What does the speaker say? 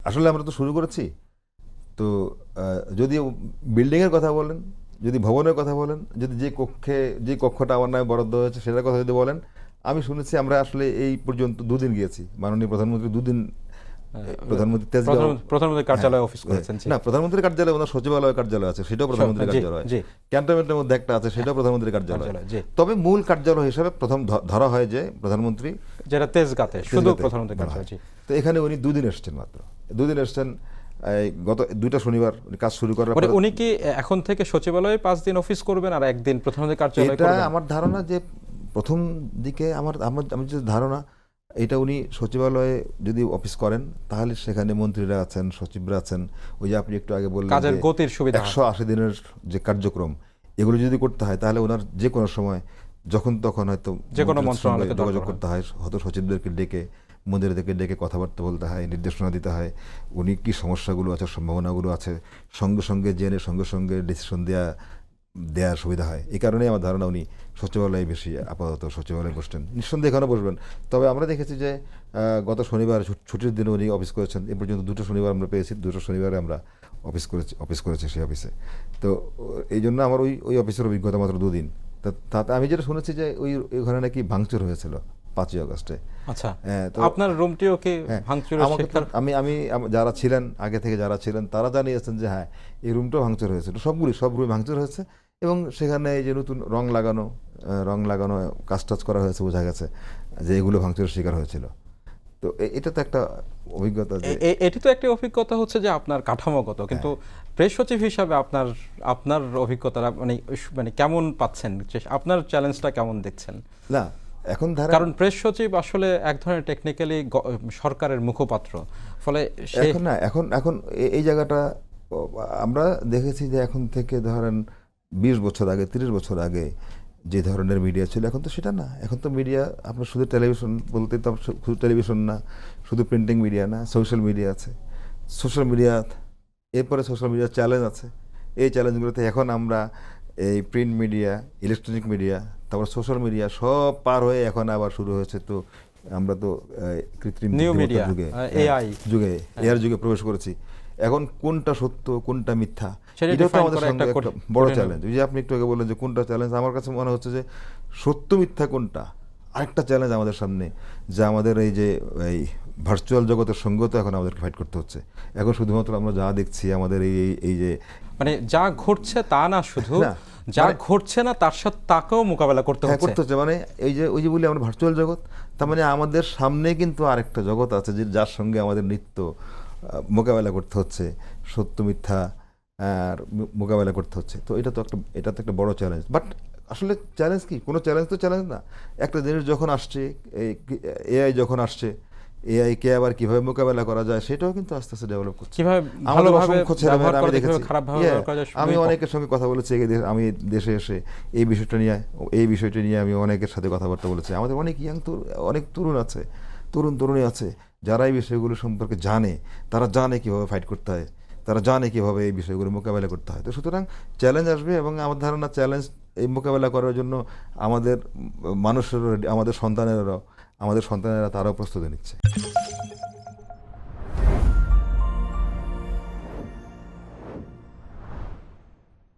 আসলে আমরা তো শুরু করেছি। তো যদি বিল্ডিংয়ের কথা বলেন, যদি ভবনের কথা বলেন, যদি যে কক্ষটা আমার নামে বরাদ্দ হয়েছে সেটার কথা যদি বলেন, আমি শুনেছি আমরা আসলে এই পর্যন্ত 2 দিন গিয়েছি। মাননীয় প্রধানমন্ত্রী 2 দিন, প্রধানমন্ত্রী তেজগাঁও, প্রধানমন্ত্রীর কার্যালয়ে অফিস করেছেন। না প্রধানমন্ত্রীর কার্যালয়, ওনার সচিবালয় কার্যালয় আছে, সেটাও প্রধানমন্ত্রীর কার্যালয়। ক্যান্টনমেন্টের মধ্যে একটা আছে, সেটাও প্রধানমন্ত্রীর কার্যালয়। তবে মূল কার্যালয় হিসেবে প্রথম ধরা হয় যে প্রধানমন্ত্রী, যেটা তেজগাঁতে শুধু প্রধানমন্ত্রীর কার্যালয়। তো এখানে উনি 2 দিন এসেছেন, মাত্র 2 দিন এসেছেন। গত 2টা শনিবার কাজ শুরু করার পরে উনি কি এখন থেকে সচিবালয়ে 5 দিন অফিস করবেন আর একদিন প্রধানমন্ত্রীর কার্যালয় করবেন? এটা আমার ধারণা যে প্রথম দিকে আমার যে ধারণা, এটা উনি সচিবালয়ে যদি অফিস করেন তাহলে সেখানে মন্ত্রীরা আছেন, সচিবরা আছেন, ওই যে আপনি একটু আগে বললেন কাজের গতির সুবিধা, 180 দিনের যে কার্যক্রম, এগুলো যদি করতে হয় তাহলে ওনার যে কোনো সময় যখন তখন হয়তো যে কোনো মন্ত্রণালয়ে যোগাযোগ করতে হয়, হয়তো সচিবদেরকে ডেকে, মন্ত্রীদেরকে ডেকে কথাবার্তা বলতে হয়, নির্দেশনা দিতে হয়, উনি কী সমস্যাগুলো আছে, সম্ভাবনাগুলো আছে, সঙ্গে সঙ্গে জেনে সঙ্গে সঙ্গে ডিসিশন দেওয়ার সুবিধা হয়। এই কারণেই আমার ধারণা উনি সচিবালয়ে বেশি, আপাতত সচিবালয়ে বসতেন। নিঃসন্দেহে এখানে বসবেন। তবে আমরা দেখেছি যে গত শনিবার ছুটির দিনে উনি অফিস করেছেন। এ পর্যন্ত 2টো শনিবার আমরা পেয়েছি, 2টো শনিবারে আমরা অফিস করেছি সেই অফিসে। তো এই জন্য আমার ওই অফিসের অভিজ্ঞতা মাত্র 2 দিন। তাতে আমি যেটা শুনেছি যে ওখানে নাকি ভাঙচুর হয়েছিল 5ই আগস্টে। আচ্ছা, তো আপনার রুমটিও কি ভাঙচুরের শিকার? আমি যারা ছিলেন আগে থেকে, যারা ছিলেন তারা জানিয়েছেন যে হ্যাঁ, এই রুমটাও ভাঙচুর হয়েছিল, সব রুমে ভাঙচুর হয়েছে। এবং সেখানে এই যে নতুন রং লাগানো কাজ টাজ করা হয়েছে, বোঝা গেছে যে এগুলো ভাঙচুরের শিকার হয়েছিল। তো এটা তো একটা অভিজ্ঞতা। এটি তো একটা অভিজ্ঞতা হচ্ছে যে আপনার কাঠামোগত, কিন্তু প্রেস সচিব হিসাবে আপনার অভিজ্ঞতা মানে কেমন পাচ্ছেন, আপনার চ্যালেঞ্জটা কেমন দেখছেন? না এখন কারণ প্রেস সচিব আসলে এক ধরনের টেকনিক্যালি সরকারের মুখপাত্র, ফলে এখন এই জায়গাটা আমরা দেখেছি যে এখন থেকে ধরেন 20 বছর আগে, 30 বছর আগে যে ধরনের মিডিয়া ছিল, এখন তো সেটা না। এখন তো মিডিয়া আপনার শুধু টেলিভিশন বলতে, তো শুধু টেলিভিশন না, শুধু প্রিন্টিং মিডিয়া না, সোশ্যাল মিডিয়া আছে। এরপরে সোশ্যাল মিডিয়ার চ্যালেঞ্জ আছে। এই চ্যালেঞ্জগুলোতে এখন আমরা এই প্রিন্ট মিডিয়া, ইলেকট্রনিক মিডিয়া, তারপর সোশ্যাল মিডিয়া সব পার হয়ে এখন আবার শুরু হয়েছে। তো আমরা তো কৃত্রিম এআই যুগে প্রবেশ করেছি। এখন কোনটা সত্য কোনটা মিথ্যা, এটা তো আমাদের সঙ্গে একটা বড় চ্যালেঞ্জ। ওই যে আপনি একটু আগে বললেন যে কোনটা চ্যালেঞ্জ, আমার কাছে মনে হচ্ছে যে সত্য মিথ্যা কোনটা আরেকটা চ্যালেঞ্জ আমাদের সামনে, যা আমাদের এই যে এই ভার্চুয়াল জগতের সঙ্গে তো এখন আমাদেরকে ফাইট করতে হচ্ছে। এখন শুধুমাত্র আমরা যা দেখছি, আমাদের এই যে মানে যা ঘটছে তা না, শুধু যা ঘটছে না তার সাথে তাকেও মোকাবেলা করতে হচ্ছে। মানে ওই যে বলি আমরা ভার্চুয়াল জগৎ, তার মানে আমাদের সামনে কিন্তু আরেকটা জগৎ আছে যার সঙ্গে আমাদের নিত্য মোকাবেলা করতে হচ্ছে, সত্য মিথ্যা মোকাবেলা করতে হচ্ছে। তো এটা তো একটা বড় চ্যালেঞ্জ। বাট আসলে চ্যালেঞ্জ কি? কোনো চ্যালেঞ্জ তো চ্যালেঞ্জ না। একটা জিনিস যখন আসছে, এআই যখন আসছে, এআইকে আবার কিভাবে মোকাবেলা করা যায় সেটাও কিন্তু আস্তে আস্তে ডেভেলপ করছে। আমি অনেকের সঙ্গে কথা বলেছি, আমি দেশে এসে এই বিষয়টা নিয়ে আমি অনেকের সাথে কথাবার্তা বলেছি। আমাদের অনেক তরুণী আছে যারা এই বিষয়গুলো সম্পর্কে জানে, তারা জানে কীভাবে ফাইট করতে হয়, তারা জানে কীভাবে এই বিষয়গুলো মোকাবেলা করতে হয়। তো সুতরাং চ্যালেঞ্জ আসবে, এবং আমার ধারণা চ্যালেঞ্জ এই মোকাবেলা করার জন্য আমাদের সন্তানেরা তারাও প্রস্তুতি নিচ্ছে।